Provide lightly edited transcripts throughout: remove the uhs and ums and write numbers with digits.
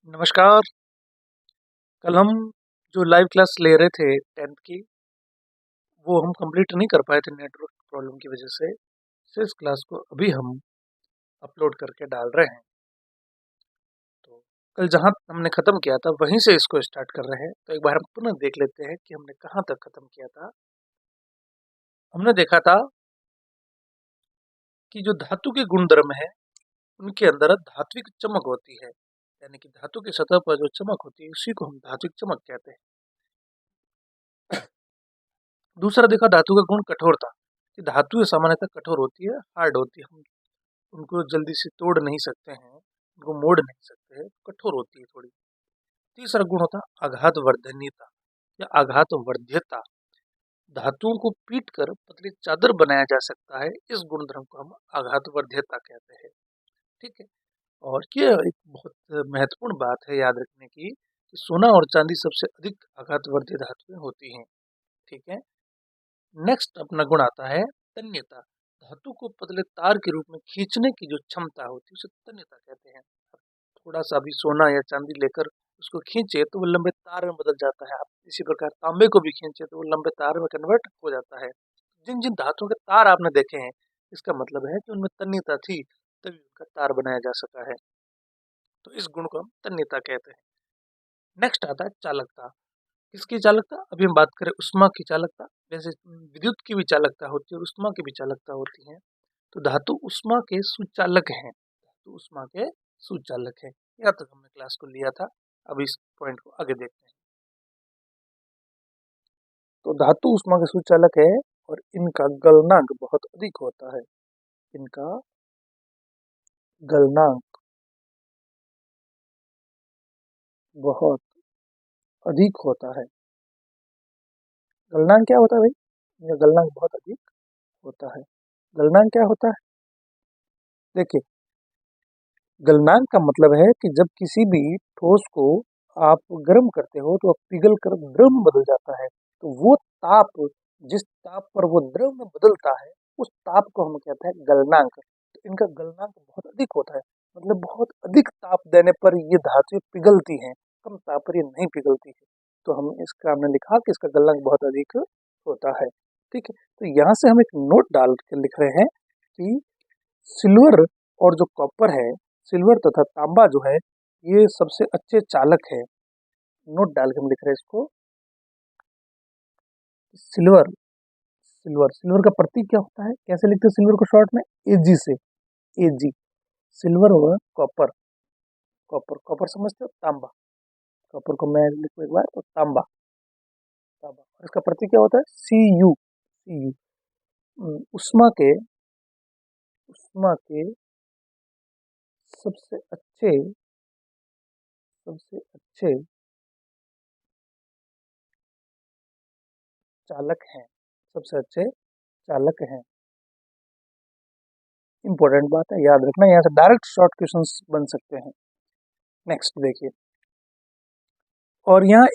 नमस्कार। कल हम जो लाइव क्लास ले रहे थे 10th की, वो हम कंप्लीट नहीं कर पाए थे नेटवर्क प्रॉब्लम की वजह से। इस क्लास को अभी हम अपलोड करके डाल रहे हैं। तो कल जहाँ हमने ख़त्म किया था वहीं से इसको स्टार्ट कर रहे हैं। तो एक बार हम पुनः देख लेते हैं कि हमने कहाँ तक ख़त्म किया था। हमने देखा था कि जो धातु के गुणधर्म है उनके अंदर धात्विक चमक होती है, यानी कि धातु की सतह पर जो चमक होती है उसी को हम धात्विक चमक कहते हैं। दूसरा देखा धातु का गुण कठोरता, कि धातु सामान्यतः कठोर होती है, हार्ड होती है, हम उनको जल्दी से तोड़ नहीं सकते हैं, उनको मोड़ नहीं सकते हैं, कठोर होती है थोड़ी। तीसरा गुण होता है आघात वर्धनीयता या आघात वर्ध्यता, धातुओं को पीट कर पतली चादर बनाया जा सकता है, इस गुणधर्म को हम आघात वर्ध्यता कहते हैं। ठीक है। और ये एक बहुत महत्वपूर्ण बात है याद रखने की, कि सोना और चांदी सबसे अधिक आघात वर्ध्य धातुएं होती हैं। ठीक है। नेक्स्ट अपना गुण आता है तन्यता, धातु को पतले तार के रूप में खींचने की जो क्षमता होती है उसे तन्यता कहते हैं। थोड़ा सा भी सोना या चांदी लेकर उसको खींचे तो वो लंबे तार में बदल जाता है। आप इसी प्रकार तांबे को भी खींचे तो वो लंबे तार में कन्वर्ट हो जाता है। जिन जिन धातुओं के तार आपने देखे हैं, इसका मतलब है कि उनमें तन्यता थी, तभी उनका तार बनाया जा सका है। तो इस गुण को हम तन्यता कहते हैं। नेक्स्ट आता है चालकता। किसकी चालकता? अभी हम बात करें उष्मा की चालकता। जैसे विद्युत की भी चालकता होती है और उष्मा की भी चालकता होती है। तो धातु उष्मा के सुचालक हैं, धातु उष्मा के सुचालक हैं। यहाँ तक हमने क्लास को लिया था। अब इस पॉइंट को आगे देखते हैं। तो धातु उष्मा के सुचालक है और इनका गलनांक बहुत अधिक होता है। इनका गलनांक बहुत अधिक होता है। गलनांक क्या होता है भाई? इनका गलनांक बहुत अधिक होता है। गलनांक क्या होता है? देखिए, गलनांक का मतलब है कि जब किसी भी ठोस को आप गर्म करते हो तो पिघल कर द्रव में बदल जाता है। तो वो ताप, जिस ताप पर वो द्रव में बदलता है, उस ताप को हम कहते हैं गलनांक। तो इनका गलनांक बहुत अधिक होता है, मतलब बहुत अधिक ताप देने पर ये धातुएं पिघलती हैं, कम ताप पर ये नहीं पिघलती है। तो हम इसका हमने लिखा कि इसका गलनांक बहुत अधिक होता है। ठीक है। तो यहाँ से हम एक नोट डाल के लिख रहे हैं कि सिल्वर और जो कॉपर है, सिल्वर तथा तांबा जो है, ये सबसे अच्छे चालक है। नोट डाल के हम लिख रहे हैं इसको। सिल्वर, सिल्वर सिल्वर का प्रतीक क्या होता है? कैसे लिखते हैं सिल्वर को शॉर्ट में? एजी से। एजी। सिल्वर व कॉपर। कॉपर, कॉपर समझते हो? तांबा। कॉपर को मैं लिखूं एक बार तो तांबा, तांबा। और इसका प्रतीक क्या होता है? C U. C U. उष्मा के, उष्मा के सबसे अच्छे, सबसे अच्छे चालक हैं, सबसे अच्छे चालक हैं। इंपॉर्टेंट बात है, याद रखना। यहाँ से डायरेक्ट शॉर्ट क्वेश्चंस बन सकते हैं। नेक्स्ट देखिए, और यहाँ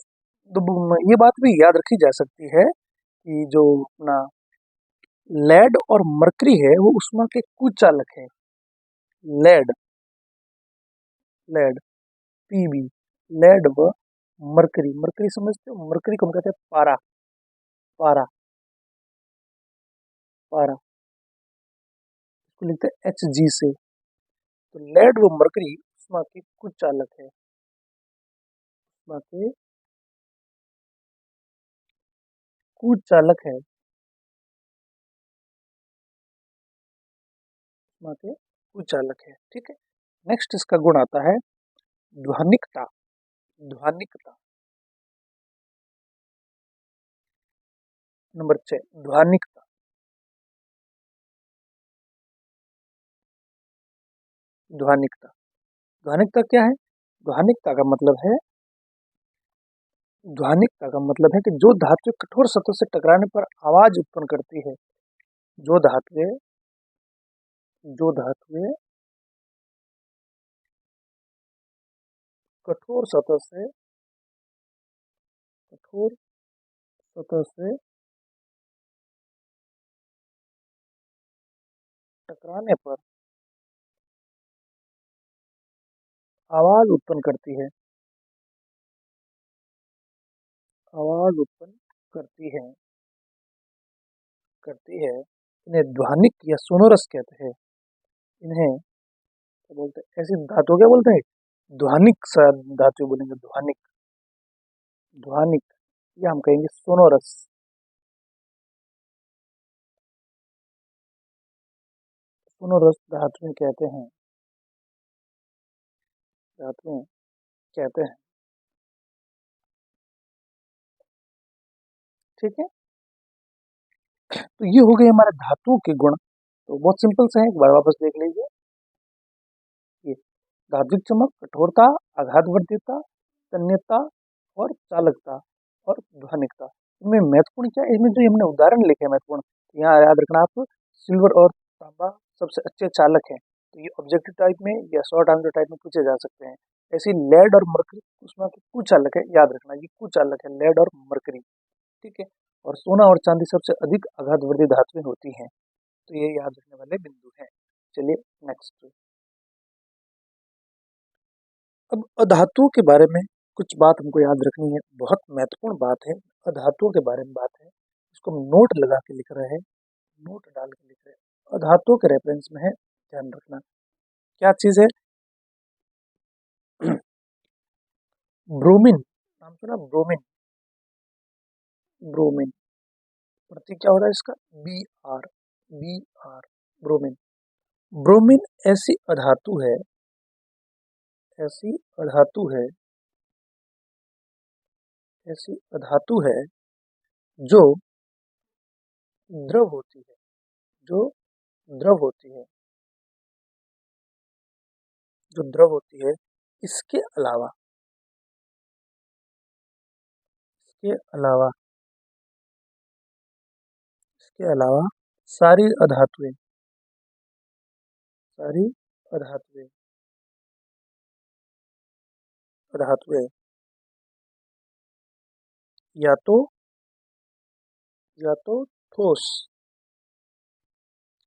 ये बात भी याद रखी जा सकती है कि जो अपना लेड और मरकरी है वो उष्मा के कुचालक है। लेड, लेड, पीबी, लेड व मरकरी। मरकरी समझते हो? मरकरी को हम कहते हैं पारा। पारा, पारा, इसको लिखते हैं एच जी से। तो लेड व मरकरी उष्मा के कुचालक है, उष्मा के कुचालक है, उष्मा के कुचालक है। ठीक है। नेक्स्ट इसका गुण आता है ध्वनिकता। ध्वनिकता, नंबर 6, ध्वनिकता। ध्वनिकता, ध्वनिकता क्या है? ध्वनिकता का मतलब है, ध्वनिकता का मतलब है कि जो धातु कठोर सतह से टकराने पर आवाज उत्पन्न करती है, जो धातुएं, जो धातुएं कठोर सतह से, कठोर सतह से टकराने पर आवाज उत्पन्न करती है, आवाज उत्पन्न करती है इन्हें ध्वनिक या सोनोरस कहते हैं। इन्हें क्या बोलते हैं, ऐसी धातु क्या बोलते हैं, ध्वनिक धातु बोलेंगे, ध्वनिक, ध्वनिक, या हम कहेंगे सोनोरस। सोनोरस धातुएं कहते हैं, धातुएं कहते हैं। ठीक है, तो ये हो गए हमारे धातुओं के गुण। तो बहुत सिंपल से है, एक बार वापस देख लीजिए। ये धात्विक चमक, कठोरता, आघातवर्तीयता, तन्यता और चालकता और ध्वनिकता। इनमें महत्वपूर्ण क्या है, इसमें जो हमने उदाहरण लिखे हैं महत्वपूर्ण, तो यहाँ याद रखना आप, सिल्वर और तांबा सबसे अच्छे चालक हैं। तो ये ऑब्जेक्टिव टाइप में या शॉर्ट आंसर टाइप में पूछे जा सकते हैं। ऐसे लेड और मरकरी उसमें कुचालक है, याद रखना ये कुचालक है, लेड और मरकरी। ठीक है, और सोना और चांदी सबसे अधिक आघातवर्ती धातुएं होती हैं। तो ये याद रखने वाले बिंदु हैं। चलिए नेक्स्ट। अब अधातुओं के बारे में कुछ बात हमको याद रखनी है, बहुत महत्वपूर्ण बात है। अधातुओं के बारे में बात है, इसको हम नोट लगा के लिख रहे हैं, नोट डाल के लिख रहे हैं। अधातुओं के रेफरेंस में है, ध्यान रखना क्या चीज है। ब्रोमीन, नाम सुना, ब्रोमीन, ब्रोमीन, प्रतीक क्या हो रहा है इसका, B R, B R, bromine. Bromine ऐसी अधातु है, ऐसी अधातु है, ऐसी अधातु है जो द्रव होती है, जो द्रव होती है, जो द्रव होती है। इसके अलावा, इसके अलावा, इसके अलावा सारी अधातुएं, सारी अधातुएं, अधातुएं या तो, या तो ठोस,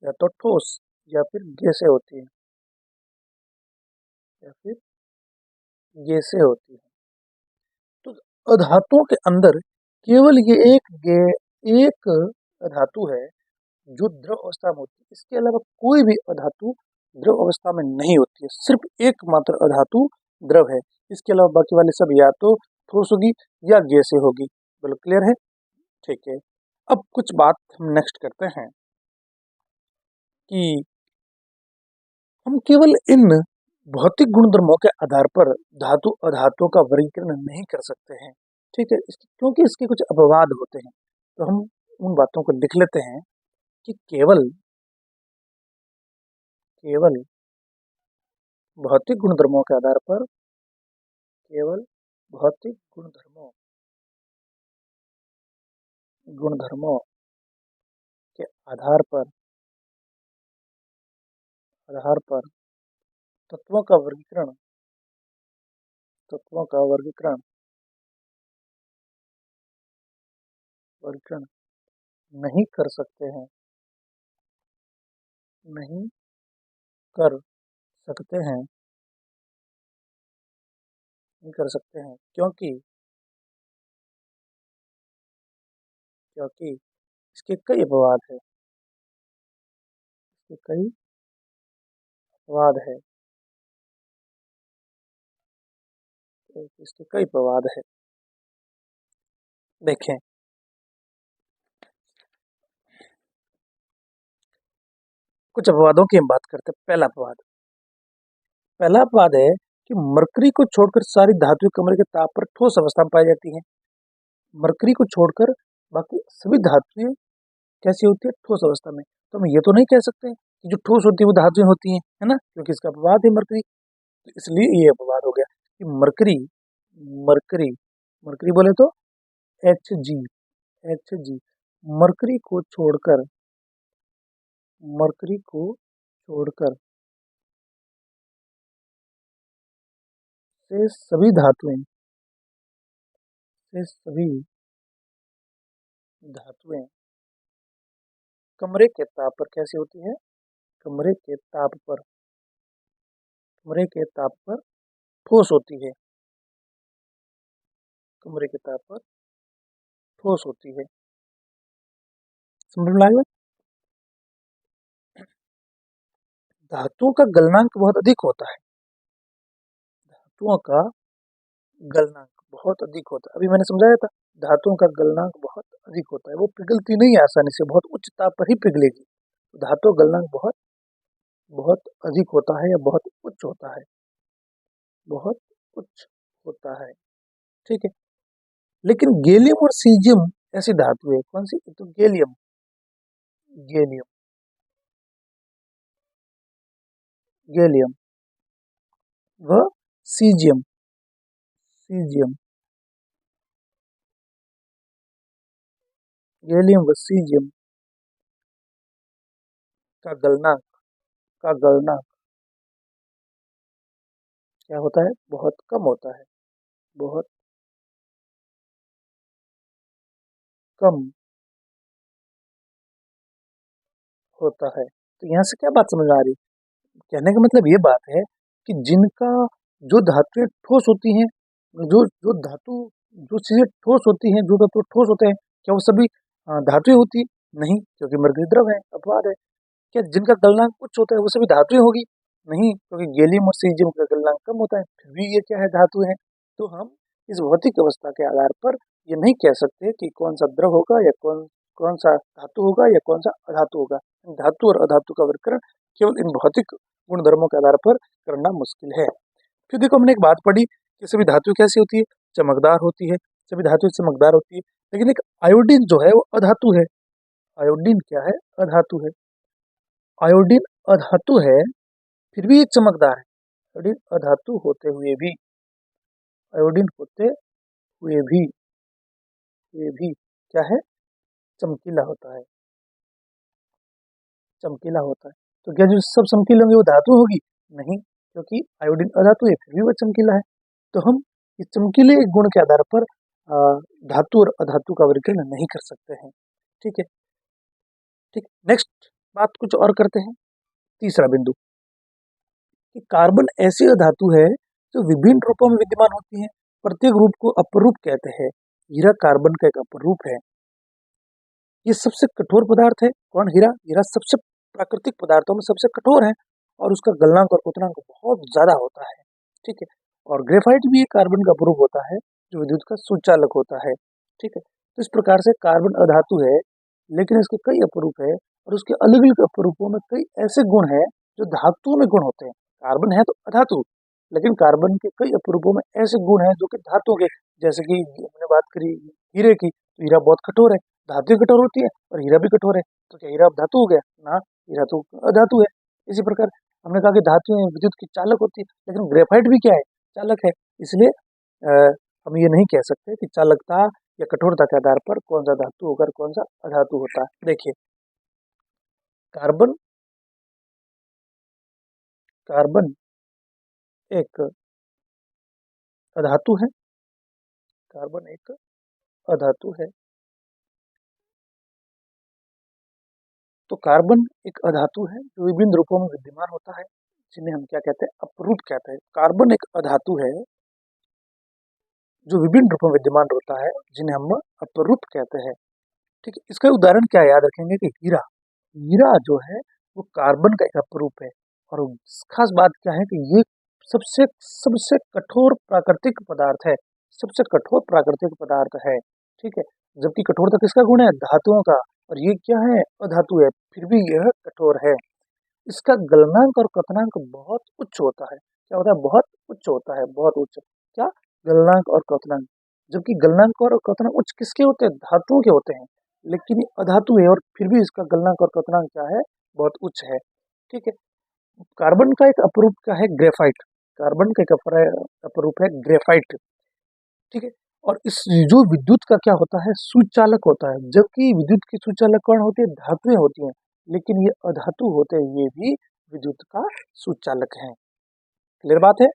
या तो ठोस या फिर गैसें होती है, या फिर गैसें होती है। तो अधातुओं के अंदर केवल ये एक अधातु है जो द्रव अवस्था में होती है। इसके अलावा कोई भी अधातु द्रव अवस्था में नहीं होती है, सिर्फ एकमात्र अधातु द्रव है। इसके अलावा बाकी वाले सब या तो ठोस होगी या गैसें होगी। बोलो क्लियर है, ठीक है। अब कुछ बात हम नेक्स्ट करते हैं कि हम केवल इन भौतिक गुणधर्मों के आधार पर धातु अधातुओं का वर्गीकरण नहीं कर सकते हैं। ठीक है, क्योंकि इसके कुछ अपवाद होते हैं। तो हम उन बातों को लिख लेते हैं कि केवल, केवल भौतिक गुणधर्मों के आधार पर, केवल भौतिक गुणधर्मों, गुणधर्मों के आधार पर, आधार पर तत्वों का वर्गीकरण, तत्वों का वर्गीकरण, वर्गीकरण नहीं कर सकते हैं, नहीं कर सकते हैं, नहीं कर सकते हैं, क्योंकि, क्योंकि इसके कई अपवाद है, इसके कई अपवाद है, तो इसके कई अपवाद है। देखें, कुछ अपवादों की हम बात करते हैं। पहला अपवाद, पहला अपवाद है कि मरकरी को छोड़कर सारी धातुएं कमरे के ताप पर ठोस अवस्था में पाई जाती हैं। मरकरी को छोड़कर बाकी सभी धातुएं कैसी होती है, ठोस अवस्था में। तो हम ये तो नहीं कह सकते कि जो ठोस होती है वो धातुएं होती हैं, है ना, क्योंकि इसका अपवाद है मरकरी। तो इसलिए ये अपवाद हो गया कि मरकरी, मरकरी, मरकरी बोले तो H G, H G, mercury को छोड़कर, मरकरी को छोड़कर से सभी धातुएं, से सभी धातुएं कमरे के ताप पर कैसी होती है, कमरे के ताप पर, कमरे के ताप पर ठोस होती है, कमरे के ताप पर ठोस होती है। समझ में आया? धातुओं का गलनांक बहुत अधिक होता है। धातुओं का गलनांक बहुत अधिक होता है, अभी मैंने समझाया था। धातुओं का गलनांक बहुत अधिक होता है, वो पिघलती नहीं है आसानी से, बहुत उच्च ताप पर ही पिघलेगी। तो धातु गलनांक बहुत बहुत अधिक होता है या बहुत उच्च होता है, बहुत उच्च होता है। ठीक है। लेकिन गैलियम और सीजियम ऐसी धातु है, कौन सी? तो गैलियम, गैलियम, गैलियम व सीजियम, सीजियम, गैलियम व सीजियम का गलनांक, का गलनांक क्या होता है? बहुत कम होता है, बहुत कम होता है। तो यहाँ से क्या बात समझ आ रही? कहने का मतलब ये बात है कि जिनका, जो धातुएं ठोस होती हैं, जो जो धातु, जो चीजें ठोस होती हैं, जो तत्व ठोस होते हैं, क्या वो सभी धातुएं होती है? नहीं, क्योंकि मरकरी द्रव है, अपवाद है। क्या जिनका गलनांक उच्च होता है वो सभी धातुएं होगी? नहीं, क्योंकि गैलियम और सीजियम का गलनांक कम होता है, फिर भी ये क्या है? धातु है। तो हम इस भौतिक अवस्था के आधार पर ये नहीं कह सकते कि कौन सा द्रव होगा या कौन कौन सा धातु होगा या कौन सा अधातु होगा। धातु और अधातु का वर्गीकरण केवल इन भौतिक गुण धर्मों के आधार पर करना मुश्किल है। फिर देखो, हमने एक बात पढ़ी कि सभी धातु कैसी होती है? चमकदार होती है, सभी धातु चमकदार होती है। लेकिन एक आयोडीन जो है वो अधातु है। आयोडीन क्या है? अधातु है। आयोडीन अधातु है, फिर भी ये चमकदार है। आयोडीन अधातु होते हुए भी, आयोडीन होते हुए भी ये भी क्या है? चमकीला होता है, चमकीला होता है। तो क्या जो सब चमकीले होंगे वो धातु होगी? नहीं, क्योंकि आयोडीन अधातु है, फिर भी वो चमकीला है। तो हम इस चमकीले गुण के आधार पर धातु और अधातु का वर्गीकरण नहीं कर सकते हैं। ठीक है। ठीक, नेक्स्ट बात कुछ और करते हैं। तीसरा बिंदु, कि कार्बन ऐसी धातु है जो विभिन्न रूपों में विद्यमान होती है। प्रत्येक रूप को अपरूप कहते हैं। हीरा कार्बन का एक अपरूप है। ये सबसे कठोर पदार्थ है। कौन? हीरा। हीरा सबसे प्राकृतिक पदार्थों में सबसे कठोर है और उसका गलनांक और क्वथनांक बहुत ज्यादा होता है। ठीक है। और ग्रेफाइट भी एक कार्बन का अपरूप होता है जो विद्युत का सुचालक होता है। ठीक है। तो इस प्रकार से कार्बन अधातु है, लेकिन इसके कई अपरूप है और उसके अलग अलग अपरूपों में कई ऐसे गुण हैं जो धातुओं में गुण होते हैं। कार्बन है तो अधातु, लेकिन कार्बन के कई अपरूपों में ऐसे गुण हैं जो कि धातु के, जैसे कि हमने बात करी हीरे की, तो हीरा बहुत कठोर है, धातु कठोर होती है और हीरा भी कठोर है। तो क्या हीरा अब धातु हो गया? ना, हीरा तो अधातु है। इसी प्रकार हमने कहा कि धातु विद्युत की चालक होती है, लेकिन ग्रेफाइट भी क्या है? चालक है। इसलिए हम ये नहीं कह सकते कि चालकता या कठोरता के आधार पर कौन सा धातु होकर कौन सा अधातु होता है। देखिए, कार्बन, कार्बन एक अधातु है, कार्बन एक अधातु है। तो कार्बन एक अधातु है जो विभिन्न रूपों में विद्यमान होता है, जिन्हें हम क्या कहते हैं? अपरूप कहते हैं। कार्बन एक अधातु है जो विभिन्न रूपों में विद्यमान होता है, जिन्हें हम अपरूप कहते हैं। ठीक है। इसका उदाहरण क्या है? याद रखेंगे कि हीरा, हीरा जो है वो कार्बन का एक अपरूप है। और खास बात क्या है कि ये सबसे सबसे कठोर प्राकृतिक पदार्थ है, सबसे कठोर प्राकृतिक पदार्थ है। ठीक है। जबकि कठोरता किसका गुण है? धातुओं का। और ये क्या है? अधातु है, फिर भी यह कठोर है। इसका गलनांक और क्वथनांक बहुत उच्च होता है। क्या होता है? बहुत उच्च होता है, बहुत उच्च। क्या? गलनांक और क्वथनांक। जबकि गलनांक और क्वथनांक उच्च किसके होते हैं? धातुओं के होते हैं। लेकिन ये अधातु है और फिर भी इसका गलनांक और क्वथनांक क्या है? बहुत उच्च है। ठीक है। कार्बन का एक अपरूप क्या है? ग्रेफाइट। कार्बन का एक अपरूप है ग्रेफाइट। ठीक है। और इस जो विद्युत का क्या होता है? सुचालक होता है। जबकि विद्युत की सुचालक कौन होती है? धातुएं होती हैं। लेकिन ये अधातु होते हुए भी विद्युत का सुचालक है। क्लियर बात है?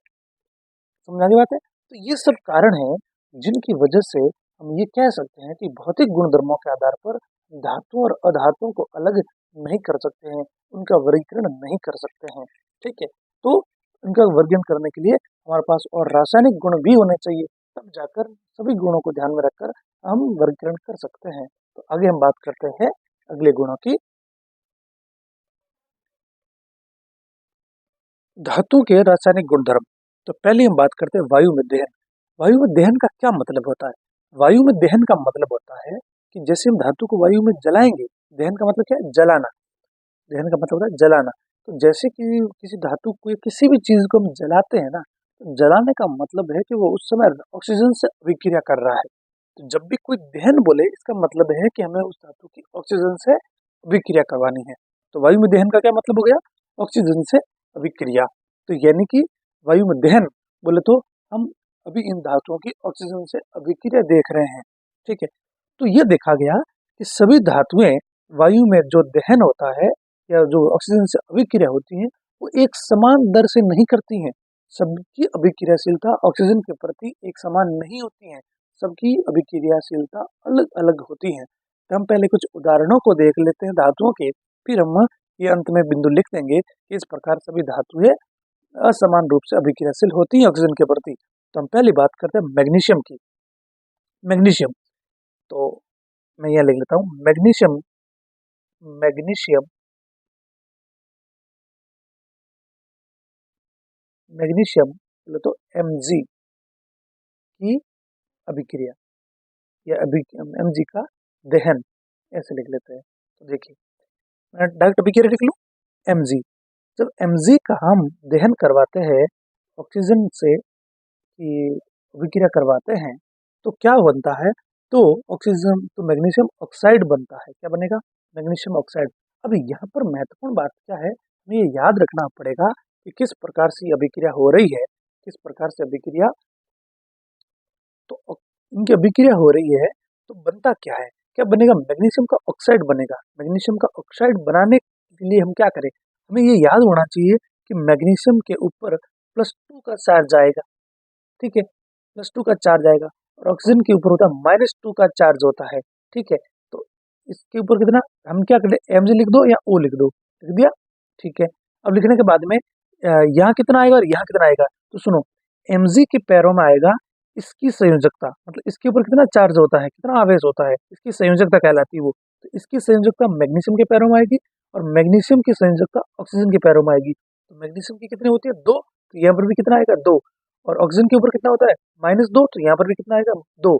समझ आ गई बात है? तो ये सब कारण है जिनकी वजह से हम ये कह सकते हैं कि भौतिक गुणधर्मों के आधार पर धातु और अधातुओं को अलग नहीं कर सकते हैं, उनका वर्गीकरण नहीं कर सकते हैं। ठीक है। तो उनका वर्गीकरण करने के लिए हमारे पास और रासायनिक गुण भी होने चाहिए, तब जाकर सभी गुणों को ध्यान में रखकर हम वर्गीकरण कर सकते हैं। तो आगे हम बात करते हैं अगले गुणों की। धातु के रासायनिक गुणधर्म। तो पहले हम बात करते हैं वायु में दहन। वायु में दहन का क्या मतलब होता है? वायु में दहन का मतलब होता है कि जैसे हम धातु को वायु में जलाएंगे, दहन का मतलब क्या है? जलाना। दहन का मतलब होता है जलाना। तो जैसे कि किसी धातु को या किसी भी चीज को हम जलाते हैं ना, तो जलाने का मतलब है कि वो उस समय ऑक्सीजन से अभिक्रिया कर रहा है। तो जब भी कोई दहन बोले, इसका मतलब है कि हमें उस धातु की ऑक्सीजन से अभिक्रिया करवानी है। तो वायु में दहन का क्या मतलब हो गया? ऑक्सीजन से अभिक्रिया। तो यानी कि वायु में दहन बोले तो हम अभी इन धातुओं की ऑक्सीजन से अभिक्रिया देख रहे हैं। ठीक है। तो ये देखा गया कि सभी धातुएं वायु में जो दहन होता है या जो ऑक्सीजन से अभिक्रिया होती है, वो एक समान दर से नहीं करती हैं। सबकी अभिक्रियाशीलता ऑक्सीजन के प्रति एक समान नहीं होती है। सबकी अभिक्रियाशीलता अलग अलग होती है। तो हम पहले कुछ उदाहरणों को देख लेते हैं धातुओं के, फिर हम ये अंत में बिंदु लिख देंगे कि इस प्रकार सभी धातुएं असमान रूप से अभिक्रियाशील होती हैं ऑक्सीजन के प्रति। तो हम पहली बात करते हैं मैग्नीशियम की। मैग्नीशियम, तो मैं यह लिख लेता हूँ मैग्नीशियम। मैग्नीशियम मैग्नीशियम बोले तो Mg की अभिक्रिया या Mg का दहन, ऐसे लिख लेते हैं। तो देखिए मैं डायरेक्ट अभिक्रिया लिख लूँ Mg। जब Mg का हम दहन करवाते हैं ऑक्सीजन से की अभिक्रिया करवाते हैं, तो क्या बनता है? तो ऑक्सीजन तो मैग्नीशियम ऑक्साइड बनता है। क्या बनेगा? Magnesium oxide. अभी यहाँ पर महत्वपूर्ण बात क्या है, हमें ये याद रखना पड़ेगा कि किस प्रकार से ये अभिक्रिया हो रही है, किस प्रकार से अभिक्रिया। तो इनकी अभिक्रिया हो रही है तो बनता क्या है? क्या बनेगा? मैग्नीशियम का ऑक्साइड बनेगा। मैग्नीशियम का ऑक्साइड बनाने के लिए हम क्या करें? हमें ये याद होना चाहिए कि मैग्नीशियम के ऊपर +2 का चार्ज आएगा। ठीक है, +2 का चार्ज आएगा और ऑक्सीजन के ऊपर होता है -2 का चार्ज होता है। ठीक है, तो इसके ऊपर कितना, हम क्या करें? Mg लिख दो या O लिख दो, लिख दिया। ठीक है, अब लिखने के बाद में यहाँ कितना आएगा और यहाँ कितना आएगा? तो सुनो, Mg के पैरों में आएगा इसकी संयोजकता, मतलब इसके ऊपर कितना चार्ज होता है, कितना आवेश होता है, इसकी संयोजकता कहलाती है वो। तो इसकी संयोजकता मैग्नीशियम के पैरों में आएगी और मैग्नीशियम की संयोजकता ऑक्सीजन के पैरों में आएगी। तो मैग्नीशियम की कितनी होती है? 2। तो यहाँ पर भी कितना आएगा? 2। और ऑक्सीजन के ऊपर कितना होता है? -2। तो यहाँ पर भी कितना आएगा? 2।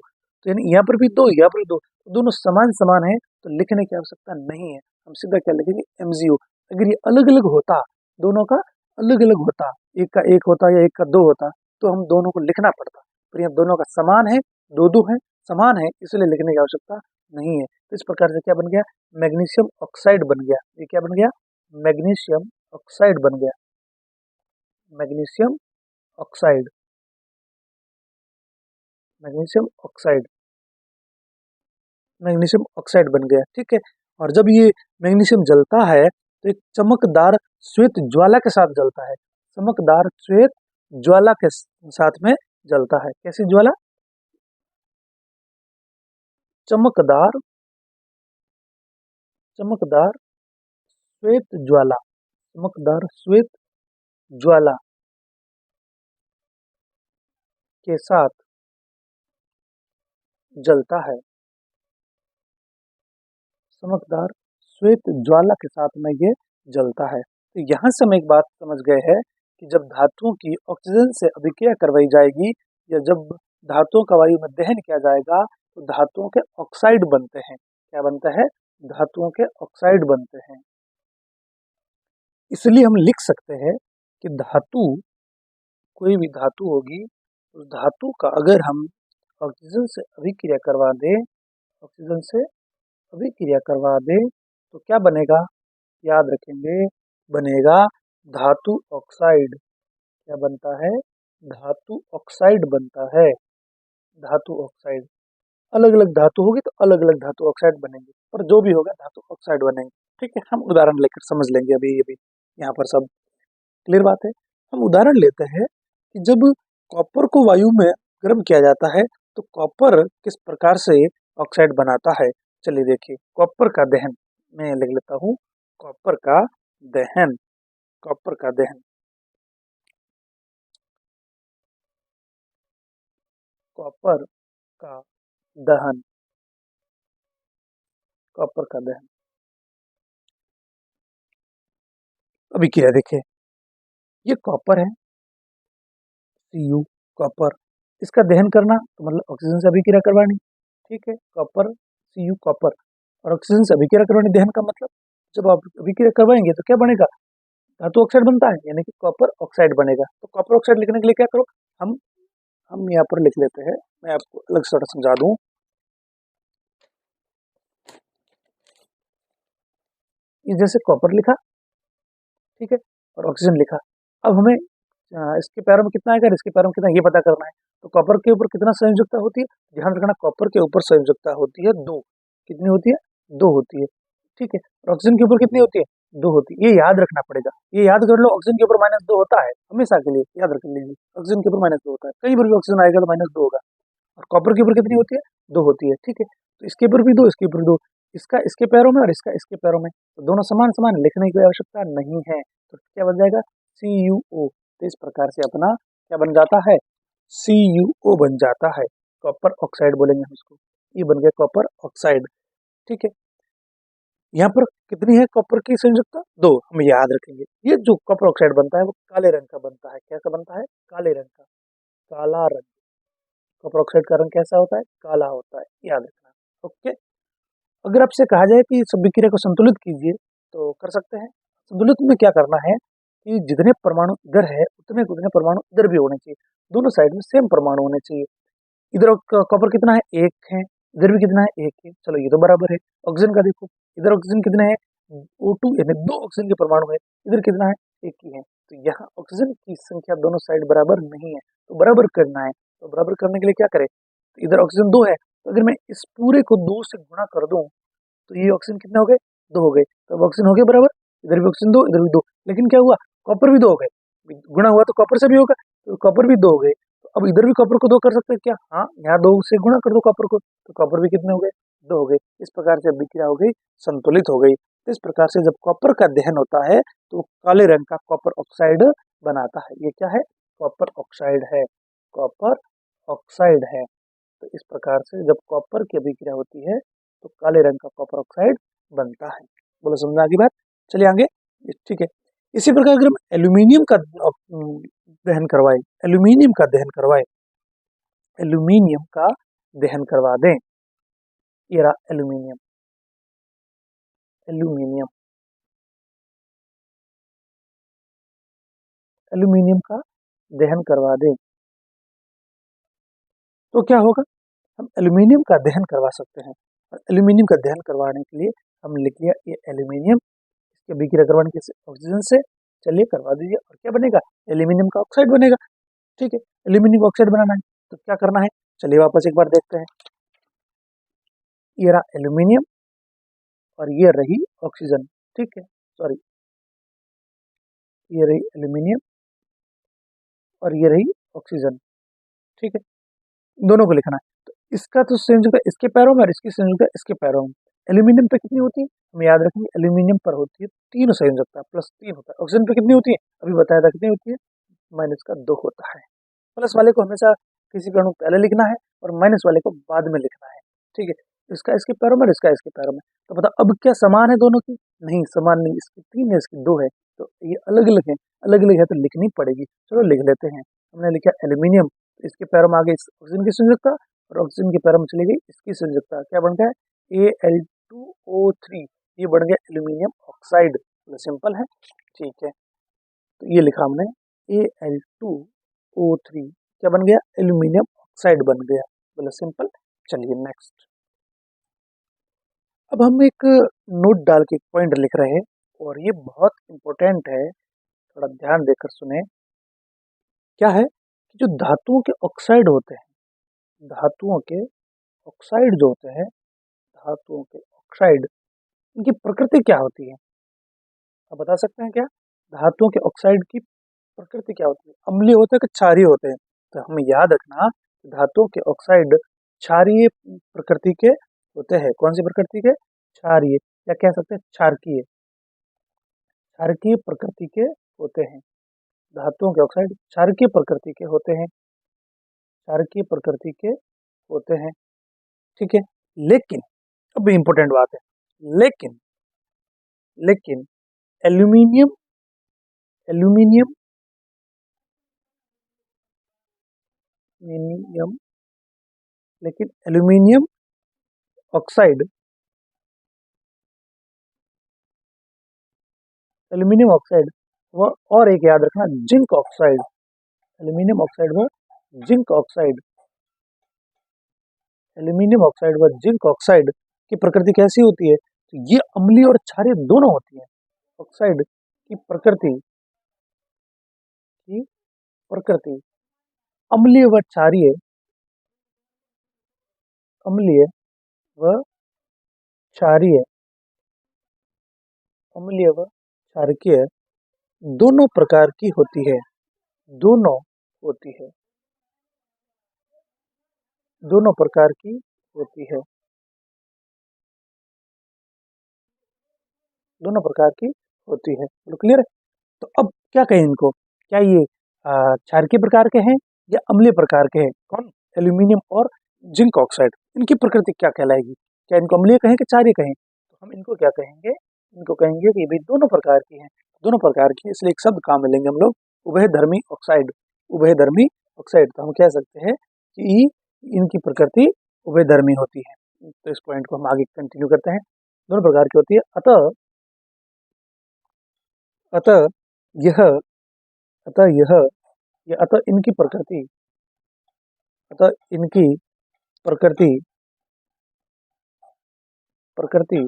तो यानी यहाँ पर भी 2, यहाँ पर भी 2, दोनों समान समान है, तो लिखने की आवश्यकता नहीं है। हम सीधा क्या लिखेंगे? MgO। अगर ये अलग अलग होता, दोनों का अलग अलग होता, एक का 1 होता या एक का 2 होता, तो हम दोनों को लिखना पड़ता। पर यहाँ दोनों का समान है, दो दो है, समान है, इसलिए लिखने की आवश्यकता नहीं है। तो इस प्रकार से क्या बन गया? मैग्नीशियम ऑक्साइड बन गया। ये क्या बन गया? मैग्नीशियम ऑक्साइड बन गया। Magnesium oxide. Magnesium oxide. Magnesium oxide बन गया। ठीक है, और जब ये मैग्नीशियम जलता है तो एक चमकदार श्वेत ज्वाला के साथ जलता है। चमकदार श्वेत ज्वाला के साथ में जलता है। कैसी ज्वाला? चमकदार, चमकदार श्वेत ज्वाला। चमकदार श्वेत ज्वाला के साथ जलता है। चमकदार श्वेत ज्वाला के साथ में ये जलता है। तो यहाँ से हम एक बात समझ गए हैं कि जब धातुओं की ऑक्सीजन से अभिक्रिया करवाई जाएगी या जब धातुओं का वायु में दहन किया जाएगा, तो धातुओं के ऑक्साइड बनते हैं। क्या बनता है? धातुओं के ऑक्साइड बनते हैं। इसलिए हम लिख सकते हैं कि धातु, कोई भी धातु होगी, उस धातु का अगर हम ऑक्सीजन से अभिक्रिया करवा दें, ऑक्सीजन से अभिक्रिया करवा दें, तो क्या बनेगा? याद रखेंगे, बनेगा धातु ऑक्साइड। क्या बनता है? धातु ऑक्साइड बनता है। धातु ऑक्साइड। अलग अलग धातु होगी तो अलग अलग धातु ऑक्साइड बनेंगे, पर जो भी होगा धातु ऑक्साइड बनेंगे। ठीक है, हम उदाहरण लेकर समझ लेंगे। अभी यहाँ पर सब क्लियर बात है। हम उदाहरण लेते हैं कि जब कॉपर को वायु में गर्म किया जाता है तो कॉपर किस प्रकार से ऑक्साइड बनाता है। चलिए देखिए, कॉपर का दहन मैं लिख लेता हूँ। कॉपर का दहन। कॉपर का दहन। कॉपर का दहन। कॉपर का दहन। अभिक्रिया देखिए, ये कॉपर है, Cu कॉपर, इसका दहन करना तो मतलब ऑक्सीजन से अभिक्रिया करवानी। ठीक है, कॉपर Cu कॉपर और ऑक्सीजन से अभिक्रिया करवानी, दहन का मतलब जब आप अभिक्रिया करवाएंगे तो क्या बनेगा, धातु ऑक्साइड बनता है, यानी कि कॉपर ऑक्साइड बनेगा। तो कॉपर ऑक्साइड लिखने के लिए क्या करो, हम हम यहाँ पर लिख लेते हैं, मैं आपको अलग से थोड़ा समझा दूं। ये जैसे कॉपर लिखा, ठीक है, और ऑक्सीजन लिखा। अब हमें इसके पैरों में कितना आएगा, इसके पैरों में कितना, ये पता करना है। तो कॉपर के ऊपर कितना संयोजकता होती है, ध्यान रखना, कॉपर के ऊपर संयोजकता होती है 2। कितनी होती है, 2 होती है। ठीक है, और ऑक्सीजन के ऊपर कितनी होती है, 2 होती है। ये याद रखना पड़ेगा, ये याद कर लो, ऑक्सीजन के ऊपर -2 होता है, हमेशा के लिए याद रख लीजिए, ऑक्सीजन के ऊपर -2 होता है। कई बार भी ऑक्सीजन आएगा तो -2 होगा। और कॉपर के ऊपर कितनी होती है, 2 होती है। ठीक है, तो इसके ऊपर भी 2, इसके ऊपर 2, इसका इसके पैरों में और इसका इसके पैरों में, तो दोनों समान समान, लिखने की आवश्यकता नहीं है। तो क्या बन जाएगा, CuO। तो इस प्रकार से अपना क्या बन जाता है, CuO बन जाता है, कॉपर ऑक्साइड बोलेंगे हम इसको। ये बन गया कॉपर ऑक्साइड। ठीक है, यहाँ पर कितनी है कॉपर की संयोजकता, 2, हम याद रखेंगे। ये जो कॉपर ऑक्साइड बनता है वो काले रंग का बनता है। कैसा बनता है, काले रंग का, काला रंग। कॉपर ऑक्साइड का रंग कैसा होता है, काला होता है, याद रखना। ओके, अगर आपसे कहा जाए कि इस अभिक्रिया को संतुलित कीजिए तो कर सकते हैं। संतुलित में क्या करना है कि जितने परमाणु इधर है उतने उतने परमाणु इधर भी होने चाहिए, दोनों साइड में सेम परमाणु होने चाहिए। इधर कॉपर कितना है, 1 है, इधर भी कितना है, 1 है, चलो ये तो बराबर है। ऑक्सीजन का देखो, इधर ऑक्सीजन कितना है, O2, यानी 2 ऑक्सीजन के परमाणु है, इधर कितना है, 1 ही है। तो यहाँ ऑक्सीजन की संख्या दोनों साइड बराबर नहीं है, तो बराबर करना है। तो बराबर करने के लिए क्या करें, तो इधर ऑक्सीजन 2 है, तो अगर मैं इस पूरे को 2 से गुणा कर दूं तो ये ऑक्सीजन कितने हो गए, 2 हो गए। तो अब ऑक्सीजन हो गए बराबर, इधर भी ऑक्सीजन 2, इधर भी 2। लेकिन क्या हुआ, कॉपर भी 2 हो गए, गुणा हुआ तो कॉपर से भी होगा, तो कॉपर भी 2 हो गए। तो अब इधर भी कॉपर को 2 कर सकते हैं क्या, हाँ, यहाँ 2 से गुणा कर दो कॉपर को, तो कॉपर भी कितने हो गए, 2 हो गए। इस प्रकार से अभिक्रिया हो गई, संतुलित हो गई। तो इस प्रकार से जब कॉपर का दहन होता है तो काले रंग का कॉपर ऑक्साइड बनाता है। ये क्या है, कॉपर ऑक्साइड है, कॉपर ऑक्साइड है। तो इस प्रकार से जब कॉपर की अभिक्रिया होती है तो काले रंग का कॉपर ऑक्साइड बनता है। बोलो समझा की बात, चलिए आगे। ठीक है, इसी प्रकार अगर हम एल्यूमिनियम का दहन करवाए, एल्यूमिनियम का दहन करवाए, एल्यूमिनियम का दहन करवा दें, ये रहा एल्यूमिनियम, एल्यूमिनियम, एल्यूमिनियम का दहन करवा दें तो क्या होगा, हम एल्यूमिनियम का दहन करवा सकते हैं। और एल्यूमिनियम का दहन करवाने के लिए हम लिख लिया ये एल्यूमिनियम, इसके अभिक्रिया करवाने के ऑक्सीजन से, चलिए करवा दीजिए, और क्या बनेगा, एल्यूमिनियम का ऑक्साइड बनेगा। ठीक है, एल्यूमिनियम ऑक्साइड बनाना है तो क्या करना है, चलिए वापस एक बार देखते हैं। ये रहा एल्यूमिनियम और ये रही ऑक्सीजन। ठीक है, सॉरी, ये रही एल्यूमिनियम और ये रही ऑक्सीजन। ठीक है, दोनों को लिखना है। तो इसका तो संयोजकता इसके पैरों में और इसकी संयोजकता इसके पैरों में। एल्यूमिनियम पे कितनी होती है, हम याद रखेंगे, एल्यूमिनियम पर होती है 3 संयोजकता, +3 होता है। ऑक्सीजन पे कितनी होती है, अभी बताया था कितनी होती है, -2 होता है। प्लस वाले को हमेशा किसी का अणु पहले लिखना है और माइनस वाले को बाद में लिखना है। ठीक है, इसका इसके पैरों में और इसका इसके पैरों में। तो बताओ अब क्या समान है दोनों की, नहीं समान नहीं, इसकी 3 है इसकी 2 है, तो ये अलग अलग है, अलग अलग है तो लिखनी पड़ेगी। चलो लिख लेते हैं, हमने लिखा एल्यूमिनियम, इसके पैरों में आ गई ऑक्सीजन की संयोजकता और ऑक्सीजन के पैरों में चली गई इसकी संयोजकता, क्या बन गया, Al2O3, ये बन गया एल्यूमिनियम ऑक्साइड। सिंपल है, ठीक है, तो ये लिखा हमने Al2O3, क्या बन गया, एल्यूमिनियम ऑक्साइड बन गया, बोला सिंपल। चलिए नेक्स्ट, अब हम एक नोट डाल के पॉइंट लिख रहे हैं और ये बहुत इंपॉर्टेंट है, थोड़ा ध्यान देकर सुने। क्या है कि जो धातुओं के ऑक्साइड होते हैं, धातुओं के ऑक्साइड जो होते हैं, धातुओं के ऑक्साइड, इनकी प्रकृति क्या होती है, आप बता सकते हैं क्या, धातुओं के ऑक्साइड की प्रकृति क्या होती है, अम्लीय होते हैं कि क्षारीय होते हैं। तो हमें याद रखना, धातुओं के ऑक्साइड क्षारीय प्रकृति के होते हैं। कौन सी प्रकृति के, क्षारीय, या कह सकते हैं क्षारकीय, क्षारकीय प्रकृति के होते हैं। धातुओं के ऑक्साइड क्षारकीय प्रकृति के होते हैं, क्षारकीय प्रकृति के होते हैं। ठीक है, लेकिन अब इंपॉर्टेंट बात है, लेकिन लेकिन एल्यूमिनियम एल्यूमिनियम एल्यूमिनियम लेकिन एल्यूमिनियम ऑक्साइड एल्यूमिनियम ऑक्साइड व और एक याद रखना जिंक ऑक्साइड, एल्यूमिनियम ऑक्साइड व जिंक ऑक्साइड, एल्यूमिनियम ऑक्साइड व जिंक ऑक्साइड की प्रकृति कैसी होती है? तो ये अम्लीय और क्षारीय दोनों होती है। ऑक्साइड की प्रकृति अम्लीय व क्षारीय, अम्लीय व क्षारीय, अम्लीय व क्षारकीय दोनों प्रकार की होती है, दोनों होती है, दोनों प्रकार की होती है, दोनों प्रकार की होती है। बोलो क्लियर है? तो अब क्या कहें इनको, क्या ये क्षारकीय प्रकार के हैं या अम्लीय प्रकार के हैं? कौन? एल्यूमिनियम और जिंक ऑक्साइड। इनकी प्रकृति क्या कहलाएगी? क्या इनको अम्लीय कहें कि क्षारीय कहें? तो हम इनको क्या कहेंगे? इनको कहेंगे कि भाई दोनों प्रकार की हैं, दोनों प्रकार की, इसलिए एक शब्द काम मिलेंगे हम लोग, उभयधर्मी ऑक्साइड, उभयधर्मी ऑक्साइड। तो हम कह सकते हैं कि इनकी प्रकृति उभयधर्मी होती है। तो इस पॉइंट को हम आगे कंटिन्यू करते हैं। दोनों प्रकार की होती है, अतः अतः यह अतः यह अतः इनकी प्रकृति, अतः इनकी प्रकृति प्रकृति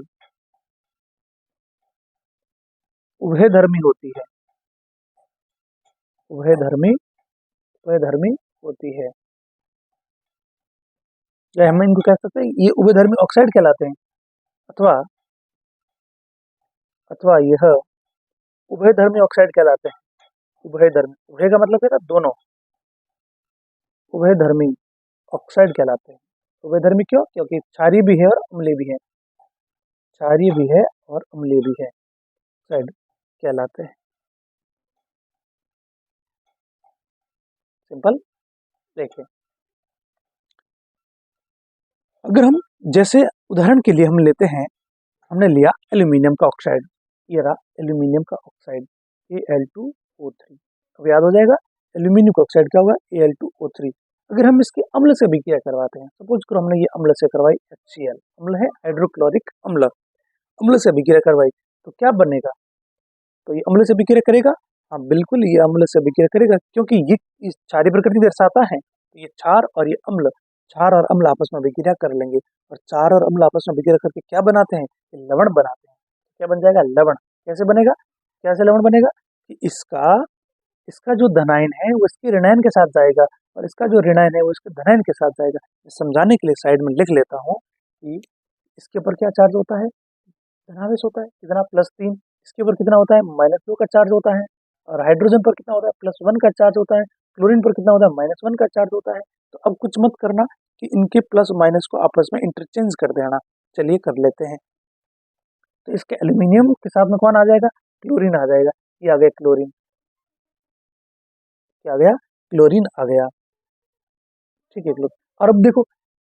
उभयधर्मी होती है, उभयधर्मी उभयधर्मी होती है। या हम इनको कह सकते हैं ये उभयधर्मी ऑक्साइड कहलाते हैं, अथवा अथवा यह उभयधर्मी ऑक्साइड कहलाते हैं। उभयधर्मी, उभय का मतलब क्या था? दोनों, उभयधर्मी ऑक्साइड कहलाते हैं। उभयधर्मी क्यों? क्योंकि क्षारीय भी है और अम्लीय भी है, क्षारीय भी है और अम्लीय भी है, ऑक्साइड कहलाते हैं। सिंपल। देखिए, अगर हम जैसे उदाहरण के लिए हम लेते हैं, हमने लिया एल्यूमिनियम का ऑक्साइड, ये रहा एल्यूमिनियम का ऑक्साइड Al2O3। अब याद हो जाएगा एल्यूमिनियम का ऑक्साइड क्या होगा? Al2O3। अगर हम इसके अम्ल से अभिक्रिया करवाते हैं, सपोज करो हमने ये अम्ल से करवाई HCl, अम्ल है हाइड्रोक्लोरिक अम्ल, अम्ल से अभिक्रिया करवाई तो क्या बनेगा? तो ये अम्ल से अभिक्रिया करेगा, हाँ बिल्कुल ये अम्ल से अभिक्रिया करेगा, क्योंकि ये इस क्षारीय प्रकृति दर्शाता है। तो ये क्षार और ये अम्ल, क्षार और अम्ल आपस में अभिक्रिया कर लेंगे, और क्षार और अम्ल आपस में अभिक्रिया करके क्या बनाते हैं? ये लवण बनाते हैं। क्या बन जाएगा? लवण। कैसे बनेगा? कैसे लवण बनेगा? कि इसका इसका जो धनायन है वो इसके ऋणायन के साथ जाएगा, और इसका जो ऋणायन है वो इसके धनायन के साथ जाएगा। समझाने के लिए साइड में लिख लेता हूँ कि इसके ऊपर क्या चार्ज होता है? धनावेश होता है। कितना? +3। इसके ऊपर कितना होता है? -2 का चार्ज होता है। और हाइड्रोजन पर कितना होता है? +1 का चार्ज होता है। क्लोरीन पर कितना होता है? -1 का चार्ज होता है। तो अब कुछ मत करना कि इनके प्लस माइनस को आपस में इंटरचेंज कर देना। चलिए कर लेते हैं। तो इसके एल्यूमिनियम के साथ में कौन आ जाएगा? क्लोरीन आ जाएगा। ये आ गया क्लोरीन, क्या आ गया? क्लोरीन आ गया। ठीक है क्लोरीन। और अब देखो